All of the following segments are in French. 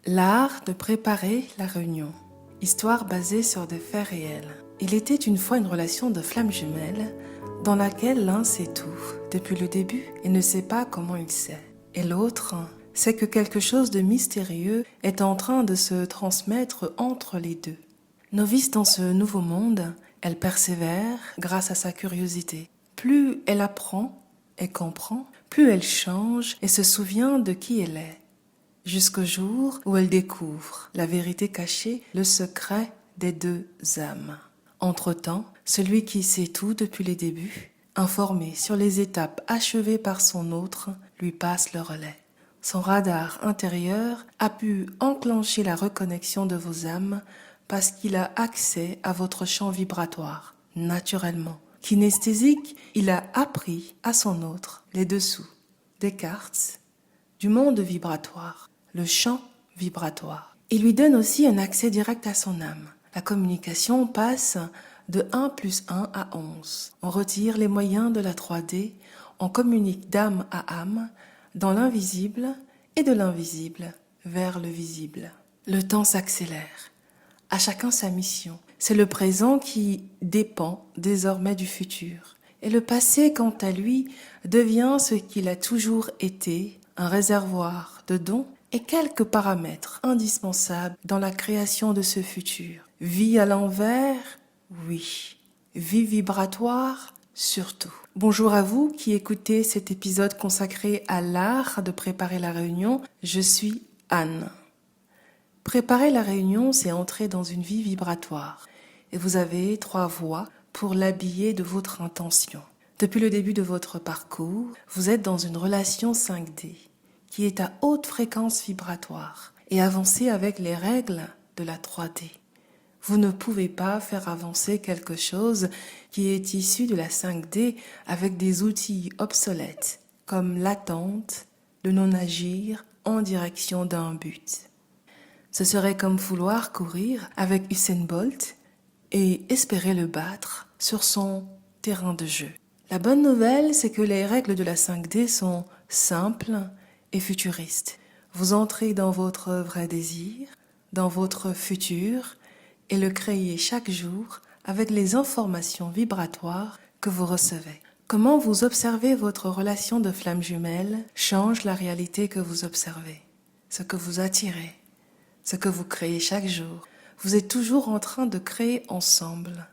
L'art de préparer la réunion. Histoire basée sur des faits réels. Il était une fois une relation de flammes jumelles dans laquelle l'un sait tout depuis le début et ne sait pas comment il sait. Et l'autre sait que quelque chose de mystérieux est en train de se transmettre entre les deux. Novice dans ce nouveau monde, elle persévère grâce à sa curiosité. Plus elle apprend et comprend, plus elle change et se souvient de qui elle est. Jusqu'au jour où elle découvre la vérité cachée, le secret des deux âmes. Entre-temps, celui qui sait tout depuis les débuts, informé sur les étapes achevées par son autre, lui passe le relais. Son radar intérieur a pu enclencher la reconnexion de vos âmes parce qu'il a accès à votre champ vibratoire, naturellement. Kinesthésique, il a appris à son autre les dessous des cartes du monde vibratoire, le champ vibratoire. Il lui donne aussi un accès direct à son âme. La communication passe de 1 plus 1 à 11. On retire les moyens de la 3D, on communique d'âme à âme, dans l'invisible et de l'invisible vers le visible. Le temps s'accélère. À chacun sa mission. C'est le présent qui dépend désormais du futur. Et le passé, quant à lui, devient ce qu'il a toujours été, un réservoir de dons et quelques paramètres indispensables dans la création de ce futur. Vie à l'envers, oui. Vie vibratoire, surtout. Bonjour à vous qui écoutez cet épisode consacré à l'art de préparer la réunion. Je suis Anne. Préparer la réunion, c'est entrer dans une vie vibratoire. Et vous avez 3 voies pour l'habiller de votre intention. Depuis le début de votre parcours, vous êtes dans une relation 5D qui est à haute fréquence vibratoire et avancez avec les règles de la 3D. Vous ne pouvez pas faire avancer quelque chose qui est issu de la 5D avec des outils obsolètes comme l'attente, le non-agir en direction d'un but. Ce serait comme vouloir courir avec Usain Bolt et espérer le battre sur son terrain de jeu. La bonne nouvelle, c'est que les règles de la 5D sont simples et futuristes. Vous entrez dans votre vrai désir, dans votre futur, et le créez chaque jour avec les informations vibratoires que vous recevez. Comment vous observez votre relation de flamme jumelle change la réalité que vous observez, ce que vous attirez, ce que vous créez chaque jour. Vous êtes toujours en train de créer ensemble.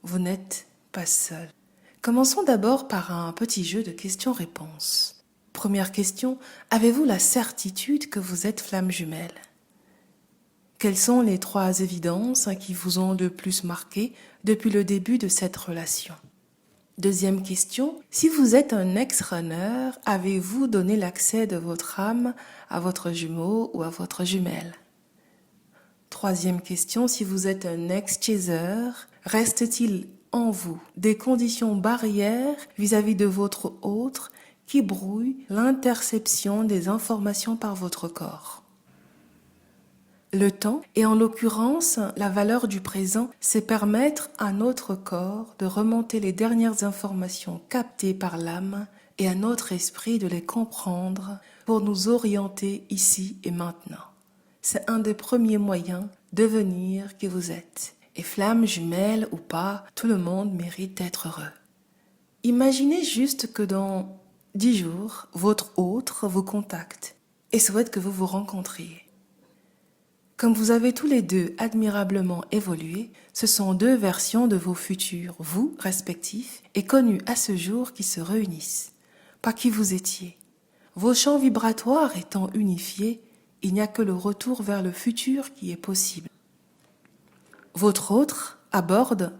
Vous n'êtes pas seul. Commençons d'abord par un petit jeu de questions-réponses. Première question, avez-vous la certitude que vous êtes flamme jumelle ? Quelles sont les 3 évidences qui vous ont le plus marqué depuis le début de cette relation ? Deuxième question, si vous êtes un ex-runner, avez-vous donné l'accès de votre âme à votre jumeau ou à votre jumelle ? Troisième question, si vous êtes un ex-chaser, reste-t-il en vous des conditions barrières vis-à-vis de votre autre qui brouillent l'interception des informations par votre corps ? Le temps, et en l'occurrence la valeur du présent, c'est permettre à notre corps de remonter les dernières informations captées par l'âme et à notre esprit de les comprendre pour nous orienter ici et maintenant. C'est un des premiers moyens de devenir qui vous êtes. Et flamme jumelle ou pas, tout le monde mérite d'être heureux. Imaginez juste que dans 10 jours, votre autre vous contacte et souhaite que vous vous rencontriez. Comme vous avez tous les deux admirablement évolué, ce sont 2 versions de vos futurs, vous respectifs, et connus à ce jour qui se réunissent. Pas qui vous étiez. Vos champs vibratoires étant unifiés, il n'y a que le retour vers le futur qui est possible. Votre autre aborde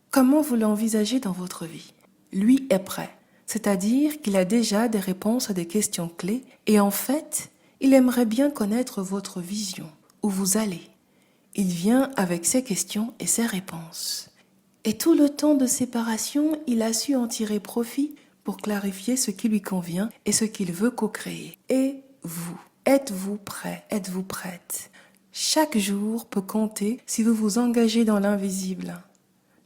comment vous l'envisagez dans votre vie. Lui est prêt, c'est-à-dire qu'il a déjà des réponses à des questions clés et en fait, il aimerait bien connaître votre vision, où vous allez. Il vient avec ses questions et ses réponses. Et tout le temps de séparation, il a su en tirer profit pour clarifier ce qui lui convient et ce qu'il veut co-créer. Et vous, êtes-vous prêt? Êtes-vous prête? Chaque jour peut compter si vous vous engagez dans l'invisible.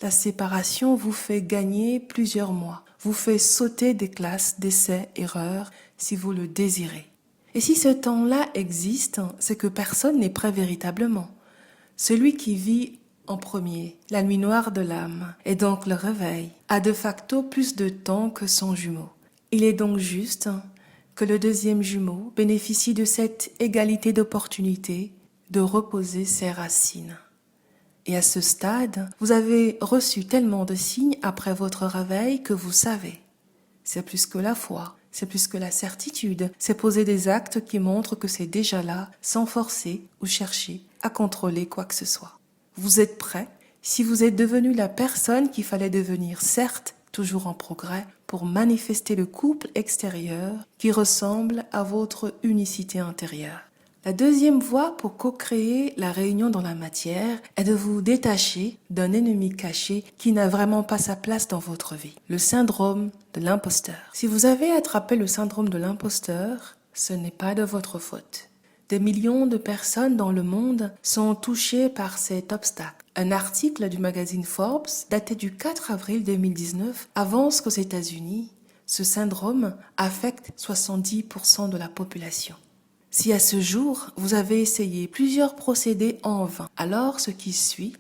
La séparation vous fait gagner plusieurs mois, vous fait sauter des classes d'essais, erreurs si vous le désirez. Et si ce temps-là existe, c'est que personne n'est prêt véritablement. Celui qui vit en premier, la nuit noire de l'âme, et donc le réveil, a de facto plus de temps que son jumeau. Il est donc juste que le deuxième jumeau bénéficie de cette égalité d'opportunité de reposer ses racines. Et à ce stade, vous avez reçu tellement de signes après votre réveil que vous savez. C'est plus que la foi, c'est plus que la certitude, c'est poser des actes qui montrent que c'est déjà là, sans forcer ou chercher à contrôler quoi que ce soit. Vous êtes prêt si vous êtes devenu la personne qu'il fallait devenir, certes, toujours en progrès, pour manifester le couple extérieur qui ressemble à votre unicité intérieure. La deuxième voie pour co-créer la réunion dans la matière est de vous détacher d'un ennemi caché qui n'a vraiment pas sa place dans votre vie, le syndrome de l'imposteur. Si vous avez attrapé le syndrome de l'imposteur, ce n'est pas de votre faute. Des millions de personnes dans le monde sont touchées par cet obstacle. Un article du magazine Forbes, daté du 4 avril 2019, avance qu'aux États-Unis, ce syndrome affecte 70% de la population. Si à ce jour, vous avez essayé plusieurs procédés en vain, alors ce qui suit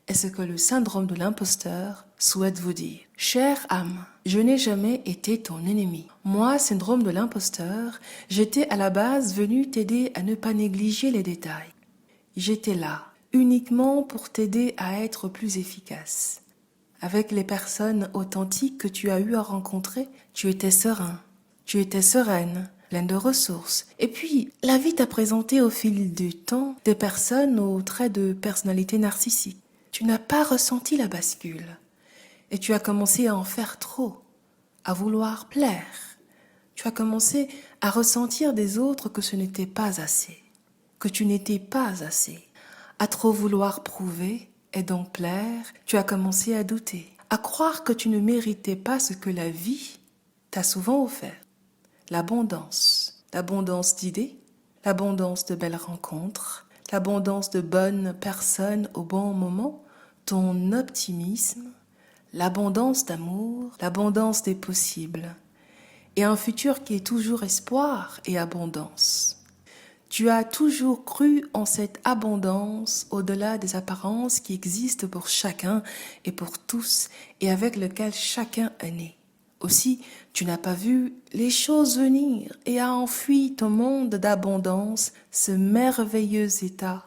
est ce que le syndrome de l'imposteur souhaite vous dire. Chère âme, je n'ai jamais été ton ennemi. Moi, syndrome de l'imposteur, j'étais à la base venu t'aider à ne pas négliger les détails. J'étais là, uniquement pour t'aider à être plus efficace. Avec les personnes authentiques que tu as eu à rencontrer, tu étais serein, tu étais sereine, pleine de ressources. Et puis, la vie t'a présenté au fil du temps des personnes aux traits de personnalité narcissique. Tu n'as pas ressenti la bascule. Et tu as commencé à en faire trop, à vouloir plaire. Tu as commencé à ressentir des autres que ce n'était pas assez, que tu n'étais pas assez. À trop vouloir prouver et donc plaire, tu as commencé à douter, à croire que tu ne méritais pas ce que la vie t'a souvent offert. L'abondance d'idées, l'abondance de belles rencontres, l'abondance de bonnes personnes au bon moment, ton optimisme, l'abondance d'amour, l'abondance des possibles, et un futur qui est toujours espoir et abondance. Tu as toujours cru en cette abondance au-delà des apparences qui existent pour chacun et pour tous et avec lequel chacun est né. Aussi, tu n'as pas vu les choses venir et as enfui ton monde d'abondance, ce merveilleux état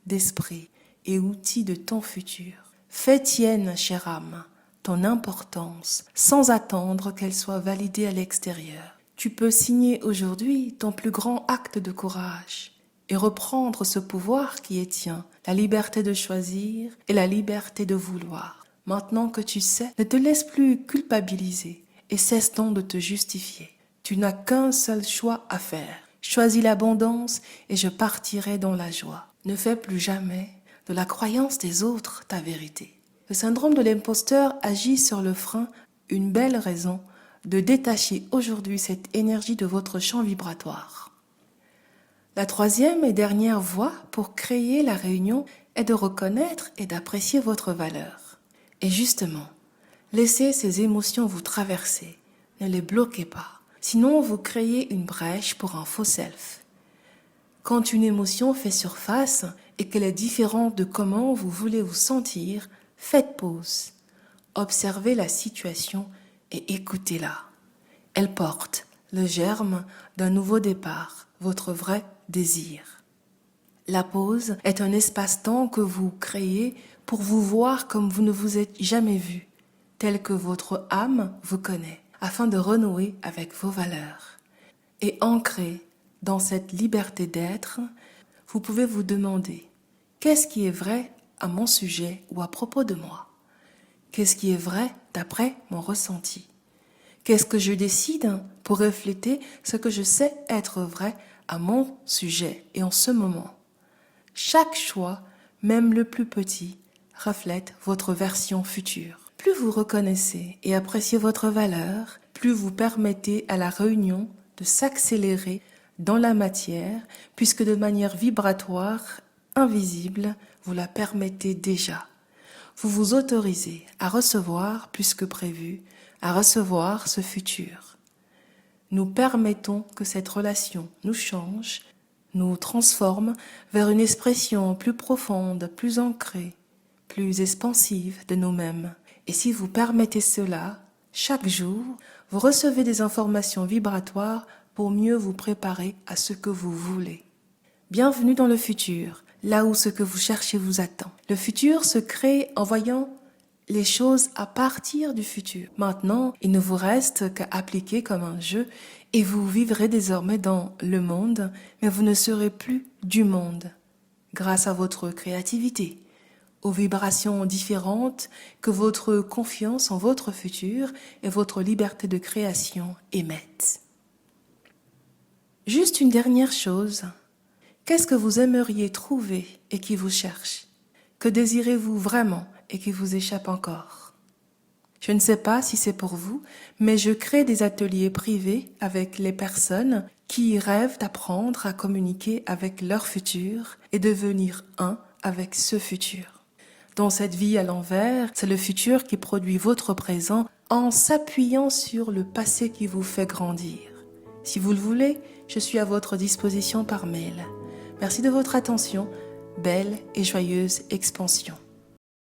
d'esprit et outil de ton futur. Fais tienne, chère âme, ton importance sans attendre qu'elle soit validée à l'extérieur. Tu peux signer aujourd'hui ton plus grand acte de courage et reprendre ce pouvoir qui est tien, la liberté de choisir et la liberté de vouloir. Maintenant que tu sais, ne te laisse plus culpabiliser et cesse donc de te justifier. Tu n'as qu'un seul choix à faire. Choisis l'abondance et je partirai dans la joie. Ne fais plus jamais de la croyance des autres ta vérité. Le syndrome de l'imposteur agit sur le frein, une belle raison de détacher aujourd'hui cette énergie de votre champ vibratoire. La troisième et dernière voie pour créer la réunion est de reconnaître et d'apprécier votre valeur. Et justement, laissez ces émotions vous traverser, ne les bloquez pas, sinon vous créez une brèche pour un faux self. Quand une émotion fait surface et qu'elle est différente de comment vous voulez vous sentir, faites pause, observez la situation et écoutez-la. Elle porte le germe d'un nouveau départ, votre vrai désir. La pause est un espace-temps que vous créez pour vous voir comme vous ne vous êtes jamais vu, tel que votre âme vous connaît, afin de renouer avec vos valeurs. Et ancré dans cette liberté d'être, vous pouvez vous demander « Qu'est-ce qui est vrai à mon sujet ou à propos de moi ? Qu'est-ce qui est vrai d'après mon ressenti ? Qu'est-ce que je décide pour refléter ce que je sais être vrai à mon sujet et en ce moment ? Chaque choix, même le plus petit, reflète votre version future. Plus vous reconnaissez et appréciez votre valeur, plus vous permettez à la réunion de s'accélérer dans la matière, puisque de manière vibratoire, invisible, vous la permettez déjà. Vous vous autorisez à recevoir plus que prévu, à recevoir ce futur. nous permettons que cette relation nous change, nous transforme vers une expression plus profonde, plus ancrée, plus expansive de nous-mêmes. Et si vous permettez cela, chaque jour, vous recevez des informations vibratoires pour mieux vous préparer à ce que vous voulez. Bienvenue dans le futur, là où ce que vous cherchez vous attend. Le futur se crée en voyant les choses à partir du futur. Maintenant, il ne vous reste qu'à appliquer comme un jeu et vous vivrez désormais dans le monde, mais vous ne serez plus du monde. Grâce à votre créativité, aux vibrations différentes que votre confiance en votre futur et votre liberté de création émettent. Juste une dernière chose. Qu'est-ce que vous aimeriez trouver et qui vous cherche? Que désirez-vous vraiment et qui vous échappe encore? Je ne sais pas si c'est pour vous, mais je crée des ateliers privés avec les personnes qui rêvent d'apprendre à communiquer avec leur futur et devenir un avec ce futur. Dans cette vie à l'envers, c'est le futur qui produit votre présent en s'appuyant sur le passé qui vous fait grandir. Si vous le voulez, je suis à votre disposition par mail. Merci de votre attention. Belle et joyeuse expansion.